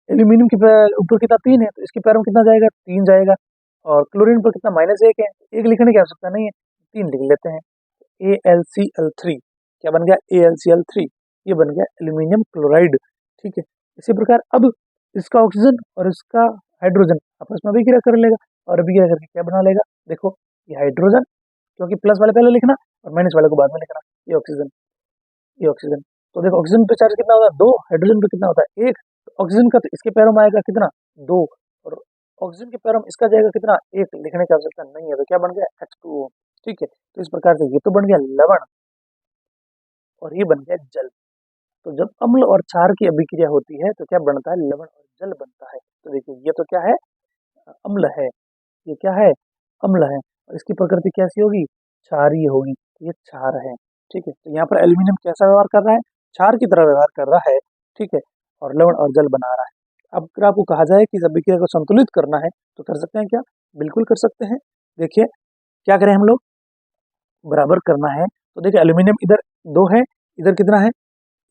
एल्यूमिनियम के ऊपर कितना? 3 है, तो इसके पैरों में कितना जाएगा? 3 जाएगा। और क्लोरीन पर कितना? -1 है, एक लिखने की आवश्यकता नहीं है, 3 लिख लेते हैं। AlCl3 क्या बन गया? AlCl3, ये बन गया एल्यूमिनियम क्लोराइड। ठीक है। इसी प्रकार अब इसका ऑक्सीजन और इसका हाइड्रोजन आपस में अभिक्रिया कर लेगा, और अभिक्रिया करके क्या बना लेगा? देखो ये हाइड्रोजन, क्योंकि प्लस वाले पहले लिखना और माइनस वाले को बाद में लिखना। ये ऑक्सीजन, ये ऑक्सीजन। तो देखो ऑक्सीजन पे चार्ज कितना होता है? 2। हाइड्रोजन पे कितना होता है? 1। तो ऑक्सीजन का तो इसके पैरों में आएगा कितना? 2। और ऑक्सीजन के पैरों में इसका जाएगा कितना? 1। लिखने की आवश्यकता नहीं है, तो क्या बन गया? H2O। ठीक है। तो इस प्रकार से ये तो बन गया लवण, और ये बन गया जल। तो जब अम्ल और क्षार की अभिक्रिया होती है तो क्या बनता है? लवण और जल बनता है। तो देखिए ये तो क्या है? अम्ल है। ये क्या है? अम्ल है। और इसकी प्रकृति कैसी होगी? क्षारीय होगी। तो ये क्षार है। ठीक है। तो यहाँ पर एल्यूमिनियम कैसा व्यवहार कर रहा है? क्षार की तरह व्यवहार कर रहा है। ठीक है। और लवण और जल बना रहा है। अब अगर आपको कहा जाए कि इस अभिक्रिया को संतुलित करना है तो कर सकते हैं क्या? बिल्कुल कर सकते हैं। देखिए क्या करें हम लोग? बराबर करना है तो देखिए एल्यूमिनियम इधर 2 है, इधर कितना है?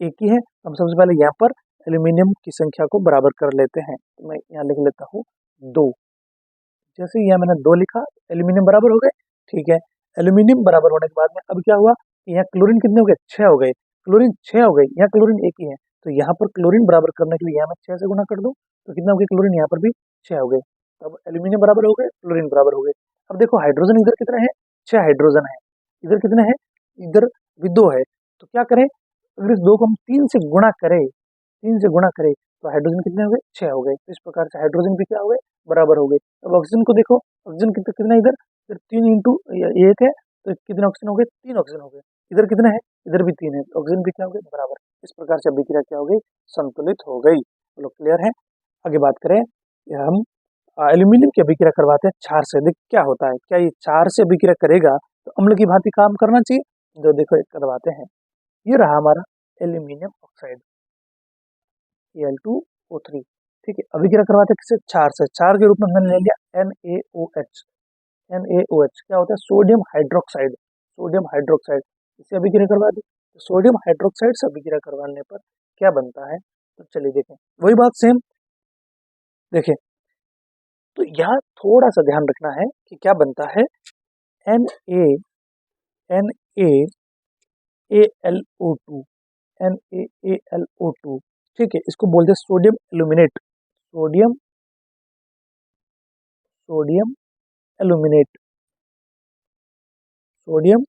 1 ही है। हम सबसे पहले यहाँ पर एल्यूमिनियम की संख्या को बराबर कर लेते हैं। तो मैं यहाँ लिख लेता हूँ 2। जैसे यहाँ मैंने 2 लिखा, एल्यूमिनियम बराबर हो गए, ठीक है। एल्यूमिनियम बराबर होने के बाद में अब क्या हुआ कि यहाँ क्लोरीन कितने हो गए, 6 हो गए, क्लोरीन 6 हो गए, यहाँ क्लोरीन एक ही है, तो यहाँ पर क्लोरीन बराबर करने के लिए यहाँ मैं 6 से गुना कर दूं, तो कितना हो गया क्लोरीन, यहाँ पर भी 6 हो गए। अब एल्यूमिनियम बराबर हो गए, क्लोरीन बराबर हो गए। अब देखो हाइड्रोजन इधर कितना है, 6 हाइड्रोजन है, इधर कितने हैं, इधर भी 2 है, तो क्या करें, अगर इस 2 को हम 3 से गुणा करें, 3 से गुणा करें तो हाइड्रोजन कितने हो गए, 6 हो गए। तो इस प्रकार से हाइड्रोजन भी क्या हो गए, बराबर हो गए। अब ऑक्सीजन को देखो, ऑक्सीजन कितना कितना है इधर 3 इंटू 1 है, तो कितने ऑक्सीजन हो गए, 3 ऑक्सीजन हो गए। इधर कितना है, इधर भी 3 है, तो ऑक्सीजन भी क्या हो गए, बराबर। इस प्रकार से अभिक्रिया क्या हो गई, संतुलित हो गई। चलो क्लियर है। आगे बात करें, हम एल्यूमिनियम की अभिक्रिया करवाते हैं क्षार से, देख क्या होता है, क्या ये क्षार से अभिक्रिया करेगा तो अम्ल की भांति काम करना चाहिए, जो देखो एक करवाते हैं। ये रहा हमारा एल्यूमिनियम ऑक्साइड Al2O3, ठीक है। अभिक्रिया करवाते हैं किससे, क्षार से। क्षार के रूप में हमने ले लिया NaOH। NaOH क्या होता है, सोडियम हाइड्रोक्साइड, सोडियम हाइड्रोक्साइड। इससे अभिक्रिया करवा दी, तो सोडियम हाइड्रोक्साइड से अभिक्रिया करवाने पर क्या बनता है, तो चलिए देखें, वही बात सेम देखें। तो यहाँ थोड़ा सा ध्यान रखना है कि क्या बनता है, NaNaAlO2, NaAlO2, ठीक है। इसको बोलते हैं sodium aluminate, sodium sodium aluminate, sodium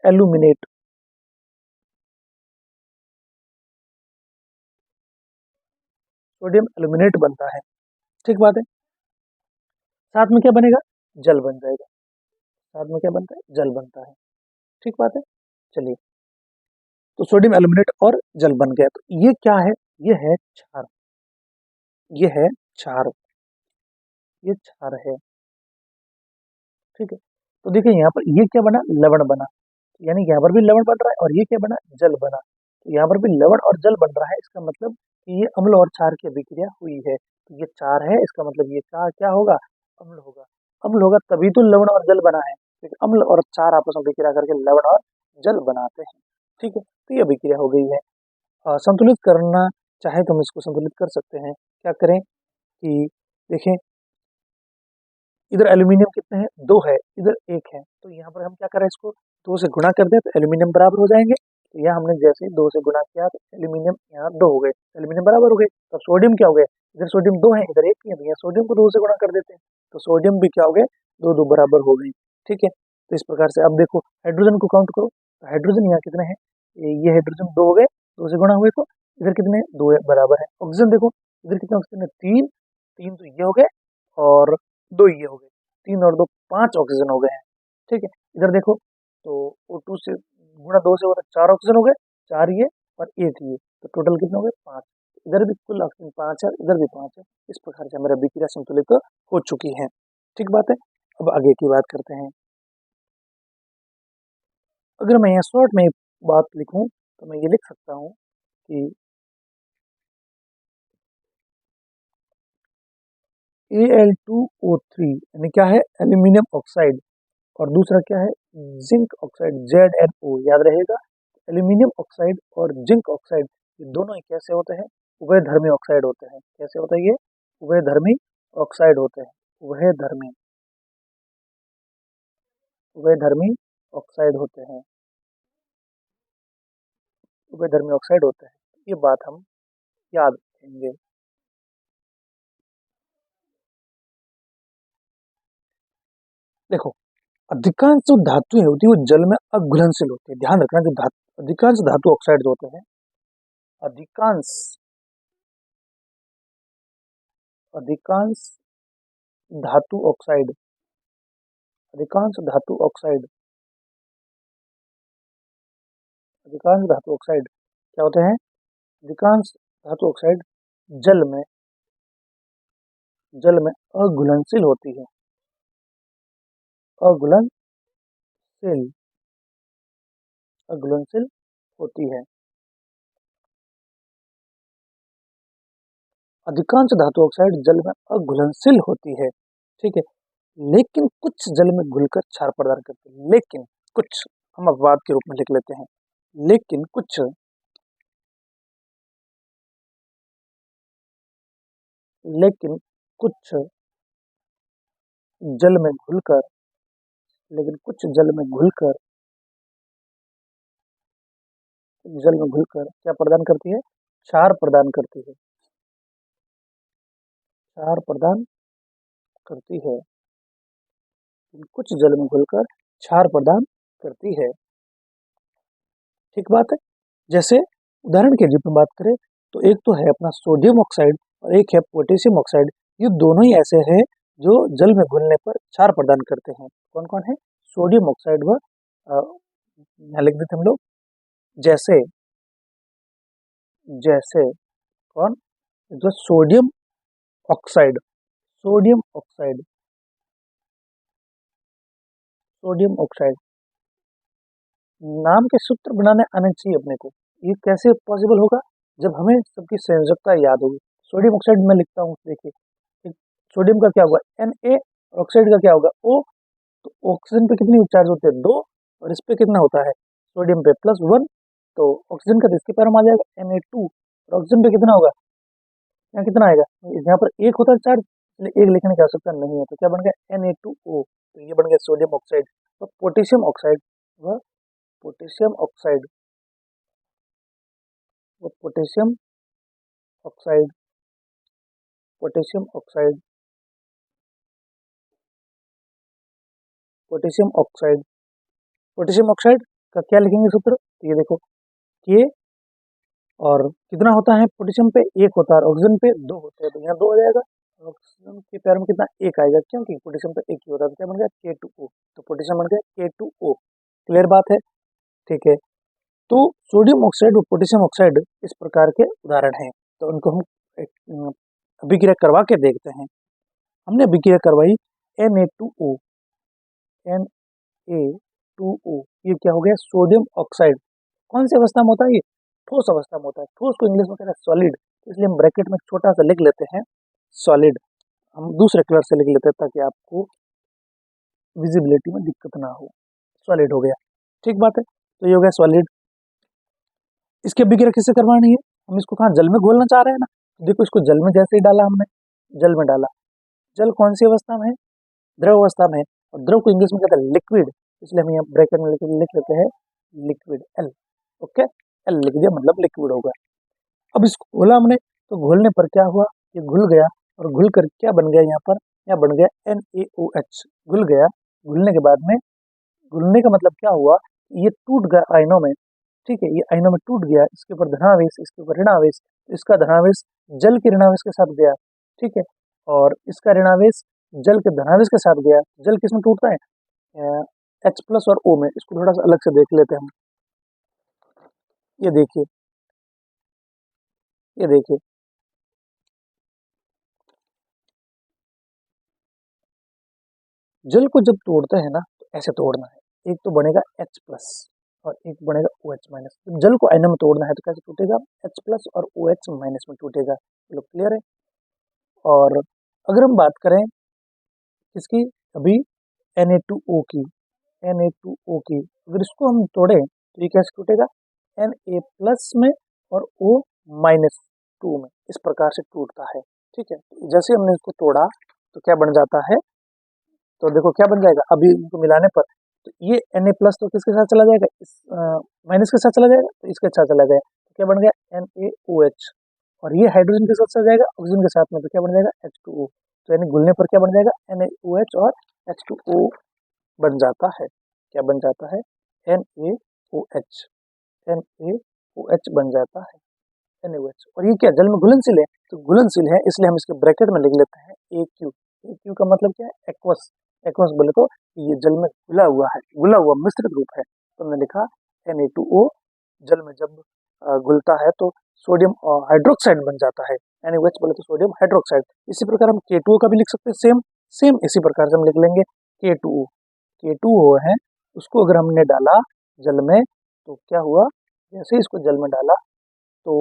aluminate, sodium aluminate बनता है, ठीक बात है। साथ में क्या बनेगा, जल बन जाएगा, साथ में क्या बनता है, जल बनता है, ठीक बात है। चलिए, तो सोडियम एल्यूमिनेट और जल बन गया, तो ये क्या है, ये है क्षार, ये है क्षार, ये क्षार है, ठीक है। तो देखिए यहाँ पर ये क्या बना, लवण बना, यानी यहाँ पर भी लवण बन रहा है, और ये क्या बना, जल बना। तो यहाँ पर भी लवण और जल बन रहा है, इसका मतलब कि ये अम्ल और क्षार की अभिक्रिया हुई है। तो ये क्षार है, इसका मतलब ये क्या क्या होगा, अम्ल होगा। अम्ल होगा तभी तो लवण और जल बना है, क्योंकि अम्ल और क्षार आपस में अभिक्रिया करके लवण और जल बनाते हैं, ठीक है। तो ये अभिक्रिया हो गई है। संतुलित करना चाहे तो हम इसको संतुलित कर सकते हैं। क्या करें कि देखें, इधर एल्यूमिनियम कितने हैं, 2 है, इधर 1 है, तो यहाँ पर हम क्या करें, इसको 2 से गुणा कर दें तो एल्यूमिनियम बराबर हो जाएंगे। तो यहाँ हमने जैसे 2 से गुणा किया तो एल्यूमिनियम यहाँ 2 हो गए, एल्यूमिनियम बराबर हो गए। तो सोडियम क्या हो गए, इधर सोडियम 2 है, इधर 1 ही है, तो यहाँ सोडियम को 2 से गुणा कर देते हैं, तो सोडियम भी क्या हो गए, 2 2 बराबर हो गई, ठीक है। तो इस प्रकार से अब देखो हाइड्रोजन को काउंट करो, तो हाइड्रोजन यहाँ कितने हैं, ये हाइड्रोजन 2 हो गए, 2 से गुणा हुए तो इधर कितने, 2 बराबर है। ऑक्सीजन देखो, इधर कितने ऑक्सीजन है, 3, 3 तो ये हो गए, और 2 ये हो गए, 3 और 2 5 ऑक्सीजन हो गए हैं, ठीक है। इधर देखो, तो O2 से गुणा 2 से होता है 4 ऑक्सीजन हो गए, 4 ये और 1 ये, तो टोटल कितने हो गए, 5। इधर भी कुल ऑक्सीजन 5 है, इधर भी 5 है। इस प्रकार से हमारी अभिक्रिया संतुलित हो चुकी है, ठीक बात है। अब आगे की बात करते हैं। अगर मैं यहाँ शॉर्ट में बात लिखूं तो मैं ये लिख सकता हूँ कि Al2O3 यानी क्या है, एल्यूमिनियम ऑक्साइड, और दूसरा क्या है, जिंक ऑक्साइड, ZnO, याद रहेगा। एल्यूमिनियम ऑक्साइड और जिंक ऑक्साइड, ये दोनों ही कैसे होते हैं, उभयधर्मी ऑक्साइड होते हैं। कैसे होता है ये, उभयधर्मी ऑक्साइड होते हैं, उभयधर्मी, उभयधर्मी ऑक्साइड होते हैं, उभयधर्मी ऑक्साइड होते हैं। ये बात हम याद रखेंगे। देखो, अधिकांश जो धातुएं होती है वो जल में अघुलनशील होती है, ध्यान रखना। जो धातु, अधिकांश धातु ऑक्साइड होते हैं, अधिकांश, अधिकांश धातु ऑक्साइड, अधिकांश धातु ऑक्साइड, अधिकांश धातु ऑक्साइड क्या होते हैं, अधिकांश धातु ऑक्साइड जल में, जल में अघुलनशील होती है, अघुलनशील, अघुलनशील होती है। अधिकांश धातु ऑक्साइड जल में अघुलनशील होती है, ठीक है। लेकिन कुछ जल में घुलकर क्षार प्रदान करती है, लेकिन कुछ, हम अपवाद के रूप में लिख लेते हैं, लेकिन कुछ लेकिन कुछ जल में घुलकर लेकिन कुछ जल में घुलकर क्या प्रदान करती है? क्षार प्रदान करती है। क्षार प्रदान करती है। कुछ जल में घुलकर क्षार प्रदान करती है। ठीक बात है। जैसे उदाहरण के लिए बात करें तो एक तो है अपना सोडियम ऑक्साइड और एक है पोटेशियम ऑक्साइड। ये दोनों ही ऐसे हैं जो जल में घुलने पर क्षार प्रदान करते हैं। कौन कौन है? सोडियम ऑक्साइड व यहाँ लिख देते हम लोग, जैसे जैसे कौन? जो oxide sodium oxide sodium oxide नाम के सूत्र बनाने आने चाहिए अपने को। ये कैसे पॉसिबल होगा? जब हमें सबकी संयोजकता याद होगी। सोडियम ऑक्साइड में लिखता हूँ, देखिए सोडियम का क्या होगा? Na, और ऑक्साइड का क्या होगा? O। तो ऑक्सीजन पे कितनी चार्ज होते हैं? 2, और इस पे कितना होता है? सोडियम पे +1। तो ऑक्सीजन का तो इसके पैर में आ जाएगा Na2, और ऑक्सीजन पे कितना होगा? यहाँ कितना आएगा? यहाँ पर 1 होता है चार्ज, इसलिए 1 लिखने की आवश्यकता नहीं है। तो क्या बन गया? Na2O। तो ये बन गया सोडियम ऑक्साइड। तो पोटेशियम ऑक्साइड व potassium oxide potassium oxide potassium oxide potassium oxide potassium oxide का क्या लिखेंगे सूत्र? तो ये देखो, के और कितना होता है पोटेशियम पे? 1 होता है, ऑक्सीजन पे 2 होते हैं, तो यहाँ 2 हो जाएगा। ऑक्सीजन के पैर में कितना? 1 आएगा, क्योंकि पोटेशियम पे 1 ही होता है। तो क्या बन गया? K2O। तो पोटेशियम बन गया K2O। क्लियर बात है? ठीक है। तो सोडियम ऑक्साइड और पोटेशियम ऑक्साइड इस प्रकार के उदाहरण हैं। तो उनको हम अभिक्रिया करवा के देखते हैं। हमने अभिक्रिया करवाई Na2O। Na2O ये क्या हो गया? Sodium oxide. कौन सी अवस्था में होता है? ये ठोस अवस्था में होता है। ठोस को इंग्लिश में कहते हैं सॉलिड, इसलिए हम ब्रैकेट में छोटा सा लिख लेते हैं सॉलिड। हम दूसरे कलर से लिख लेते हैं ताकि आपको विजिबिलिटी में दिक्कत ना हो। सॉलिड हो गया। ठीक बात है। तो ये हो गया सॉलिड। इसकी अभिक्रिया किससे करवानी है? हम इसको कहाँ? जल में घोलना चाह रहे हैं ना। देखो, इसको जल में जैसे ही डाला हमने, जल में डाला, जल कौन सी अवस्था में है? द्रव अवस्था में है, और द्रव को इंग्लिश में कहते हैं लिक्विड, इसलिए हम यहाँ ब्रैकेट में लिख लेते हैं लिक्विड L। ओके, L लिख दिया, मतलब लिक्विड होगा। अब इसको घोला हमने, तो घोलने पर क्या हुआ? ये घुल गया, और घुल कर क्या बन गया? यहाँ पर यहाँ बन गया NaOH। घुल गया। घुलने के बाद में, घुलने का मतलब क्या हुआ? ये टूट गया आयनों में। ठीक है, ये आयनों में टूट गया। इसके ऊपर धनावेश, इसके ऊपर ऋणावेश। इसका धनावेश जल के ऋणावेश के साथ गया। ठीक है, और इसका ऋणावेश जल के धनावेश के साथ गया। जल किसमें टूटता है? H+ और O में। इसको थोड़ा सा अलग से देख लेते हैं हम। ये देखिए, ये देखिए, जल को जब तोड़ते हैं ना, तो ऐसे तोड़ना है। एक तो बनेगा H+ और एक बनेगा OH-। जब जल को आयनों में तोड़ना है तो कैसे टूटेगा? H+ और OH- में टूटेगा। चलो, क्लियर है। और अगर हम बात करें किसकी? अभी Na2O की। Na2O की अगर इसको हम तोड़ें तो ये कैसे टूटेगा? Na+ में और O-2 में, इस प्रकार से टूटता है। ठीक है, जैसे हमने इसको तोड़ा तो क्या बन जाता है? तो देखो क्या बन जाएगा अभी इनको मिलाने पर। तो ये Na+ तो किसके साथ चला जाएगा? इस माइनस के साथ चला जाएगा, तो इसके साथ चला जाएगा। तो क्या बन गया? NaOH। और ये हाइड्रोजन के साथ चला जाएगा ऑक्सीजन के साथ में, तो क्या बन जाएगा? H2O। तो यानी घुलने पर क्या बन जाएगा? NaOH और H2O बन जाता है। क्या बन जाता है? NaOH। NaOH बन जाता है, NaOH। और ये क्या? जल में घुलनशील है, तो घुलनशील है इसलिए हम इसके ब्रैकेट में लिख लेते हैं AQ। AQ का मतलब क्या है? एक्वस। एक्वस बोले तो ये जल में घुला हुआ है, घुला हुआ मिश्रित रूप है। तो हमने लिखा Na2O। जल में जब घुलता है तो सोडियम हाइड्रोक्साइड बन जाता है। NaOH बोले तो सोडियम हाइड्रोक्साइड। इसी प्रकार हम K2O का भी लिख सकते हैं, सेम सेम इसी प्रकार से हम लिख लेंगे K2O। K2O है, उसको अगर हमने डाला जल में तो क्या हुआ? जैसे इसको जल में डाला तो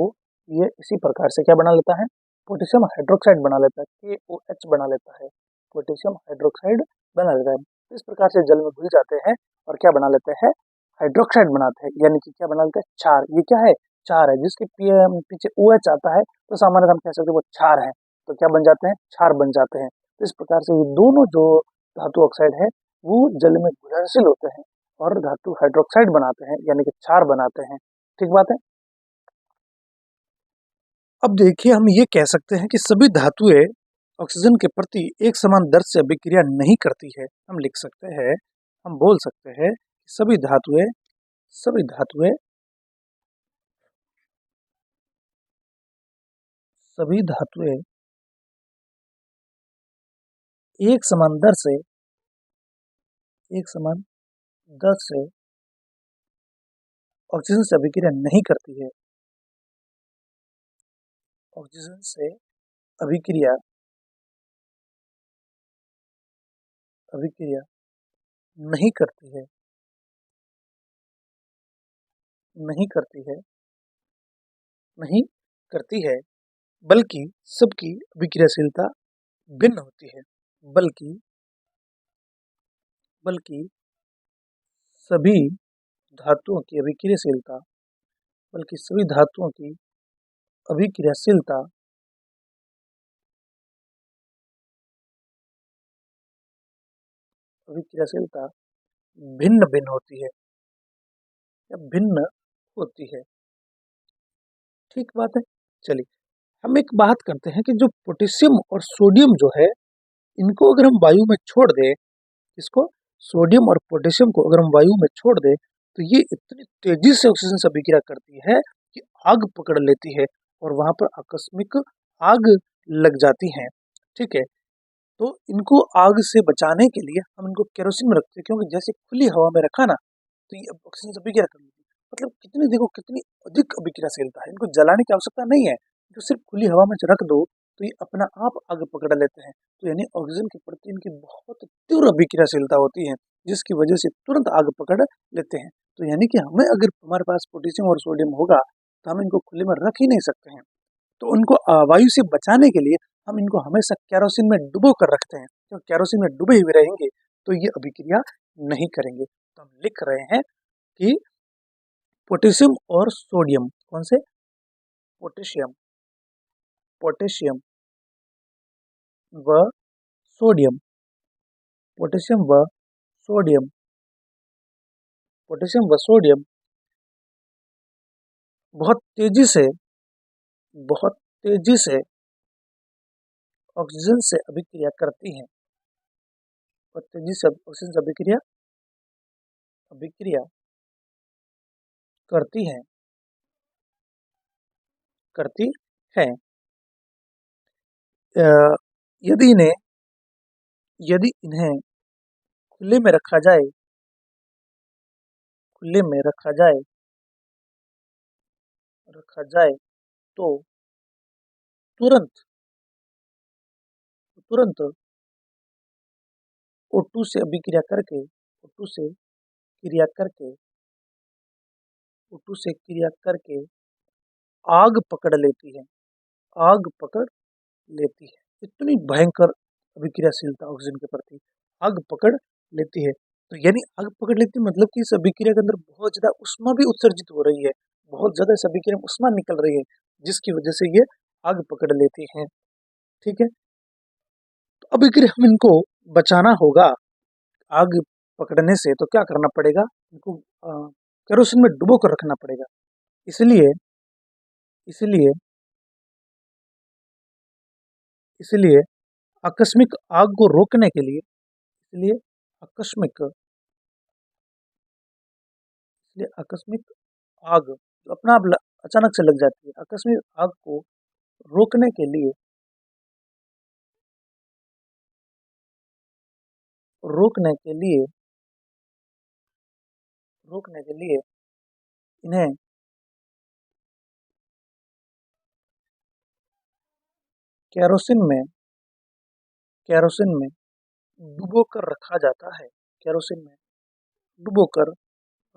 ये इसी प्रकार से क्या बना लेता है? पोटेशियम हाइड्रोक्साइड बना लेता है, KOH बना लेता है, पोटेशियम हाइड्रोक्साइड बना लेता है। इस प्रकार से जल में घुल जाते हैं और क्या बना लेते हैं? हाइड्रोक्साइड बनाते हैं, यानी कि क्या बना लेते हैं? क्षार। ये क्या है? क्षार है। जिसके पीछे OH आता है तो सामान्यतः हम कह सकते हैं वो क्षार है। तो क्या बन जाते हैं, क्षार बन जाते हैं। तो इस प्रकार से ये दोनों जो धातु ऑक्साइड है वो जल में घुलनशील होते हैं और धातु हाइड्रोक्साइड बनाते हैं, यानी कि क्षार बनाते हैं। ठीक बात है। अब देखिए, हम ये कह सकते हैं कि सभी धातुएं ऑक्सीजन के प्रति एक समान दर से अभिक्रिया नहीं करती है। हम लिख सकते हैं, हम बोल सकते हैं कि सभी धातुएं सभी धातुएं एक समान दर से एक समान दर से ऑक्सीजन से अभिक्रिया नहीं करती है। ऑक्सीजन से अभिक्रिया अभिक्रिया नहीं करती है, नहीं करती है, नहीं करती है, बल्कि सबकी अभिक्रियाशीलता भिन्न होती है। बल्कि बल्कि सभी धातुओं की अभिक्रियाशीलता बल्कि सभी धातुओं की अभिक्रियाशीलता अभिक्रियाशीलता भिन्न भिन्न होती है या भिन्न होती है। ठीक बात है। चलिए, हम एक बात करते हैं कि जो पोटेशियम और सोडियम जो है, इनको अगर हम वायु में छोड़ दें, इसको सोडियम और पोटेशियम को अगर हम वायु में छोड़ दें, तो ये इतनी तेजी से ऑक्सीजन से अभिक्रिया करती है कि आग पकड़ लेती है और वहां पर आकस्मिक आग लग जाती है। ठीक है। तो इनको आग से बचाने के लिए हम इनको केरोसिन में रखते हैं, क्योंकि जैसे खुली हवा में रखा ना, तो ये ऑक्सीजन से अभिक्रिया कर लेती है। मतलब कितनी, देखो कितनी अधिक अभिक्रियाशीलता है, इनको जलाने की आवश्यकता नहीं है। जो सिर्फ खुली हवा में रख दो तो ये अपना आप आग पकड़ लेते हैं। तो यानी ऑक्सीजन के प्रति इनकी बहुत तीव्र अभिक्रियाशीलता होती है, जिसकी वजह से तुरंत आग पकड़ लेते हैं। तो यानी कि हमें, अगर हमारे पास पोटेशियम और सोडियम होगा तो हम इनको खुले में रख ही नहीं सकते हैं। तो उनको वायु से बचाने के लिए हम इनको हमेशा केरोसिन में डुबो कर रखते हैं। तो केरोसिन में डूबे हुए रहेंगे तो ये अभिक्रिया नहीं करेंगे। तो हम लिख रहे हैं कि पोटेशियम और सोडियम, कौन से, पोटेशियम पोटेशियम व सोडियम, पोटेशियम व सोडियम, पोटेशियम व सोडियम बहुत तेजी से बहुत तेजी से ऑक्सीजन से अभिक्रिया करती हैं। बहुत तेजी से ऑक्सीजन से अभिक्रिया अभिक्रिया करती हैं करती हैं। अ, यदि इन्हें यदि इन्हें खुले में रखा जाए खुले में रखा जाए तो तुरंत तुरंत O2 से अभिक्रिया करके O2 से क्रिया करके O2 से क्रिया करके आग पकड़ लेती है, आग पकड़ लेती है। इतनी भयंकर अभिक्रियाशीलता ऑक्सीजन के प्रति, आग पकड़ लेती है। तो यानी आग पकड़ लेती है मतलब कि इस अभिक्रिया के अंदर बहुत ज्यादा उष्मा भी उत्सर्जित हो रही है, बहुत ज्यादा इस अभिक्रिया में उष्मा निकल रही है, जिसकी वजह से ये आग पकड़ लेती है। ठीक है। तो अभिक्रिया हम इनको बचाना होगा आग पकड़ने से, तो क्या करना पड़ेगा, इनको केरोसिन में डुबो कर रखना पड़ेगा। इसलिए इसलिए इसलिए आकस्मिक आग को रोकने के लिए इसलिए आकस्मिक इसलिए आकस्मिक आग जो अपना आप अचानक से लग जाती है, आकस्मिक आग को रोकने के लिए रोकने के लिए रोकने के लिए इन्हें केरोसिन में केरोसिन में डुबो कर रखा जाता है। केरोसिन में डुबो कर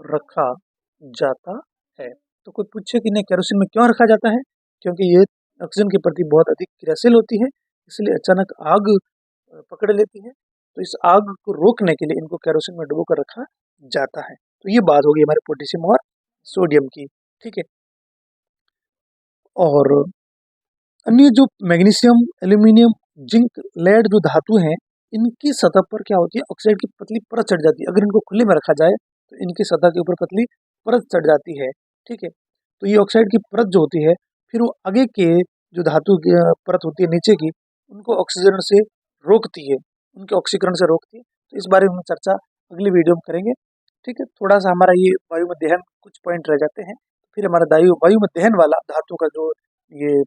रखा जाता है। तो कोई पूछे कि नहीं, केरोसिन में क्यों रखा जाता है, क्योंकि ये ऑक्सीजन के प्रति बहुत अधिक क्रियाशील होती है, इसलिए अचानक आग पकड़ लेती है। तो इस आग को रोकने के लिए इनको केरोसिन में डुबो कर रखा जाता है। तो ये बात होगी हमारे पोटेशियम और सोडियम की। ठीक है। और अन्य जो मैग्नीशियम, एल्यूमिनियम, जिंक, लेड जो धातु हैं, इनकी सतह पर क्या होती है, ऑक्साइड की पतली परत चढ़ जाती है। अगर इनको खुले में रखा जाए तो इनकी सतह के ऊपर पतली परत चढ़ जाती है, ठीक है। तो ये ऑक्साइड की परत जो होती है, फिर वो आगे के जो धातु की परत होती है नीचे की, उनको ऑक्सीजन से रोकती है, उनके ऑक्सीकरण से रोकती है। तो इस बारे में चर्चा अगली वीडियो में करेंगे, ठीक है। थोड़ा सा हमारा ये वायु में दहन कुछ पॉइंट रह जाते हैं, फिर हमारा वायु में दहन वाला धातु का जो ये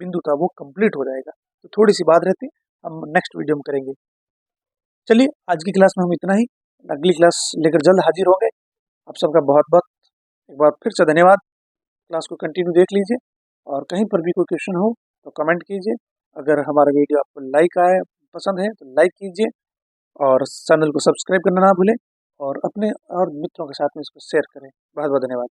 बिंदु था वो कंप्लीट हो जाएगा। तो थोड़ी सी बात रहती, हम नेक्स्ट वीडियो में करेंगे। चलिए आज की क्लास में हम इतना ही, अगली क्लास लेकर जल्द हाजिर होंगे। आप सबका बहुत बहुत एक बार फिर से धन्यवाद। क्लास को कंटिन्यू देख लीजिए, और कहीं पर भी कोई क्वेश्चन हो तो कमेंट कीजिए। अगर हमारा वीडियो आपको लाइक आए, पसंद है तो लाइक कीजिए, और चैनल को सब्सक्राइब करना ना भूलें, और अपने और मित्रों के साथ में इसको शेयर करें। बहुत बहुत धन्यवाद।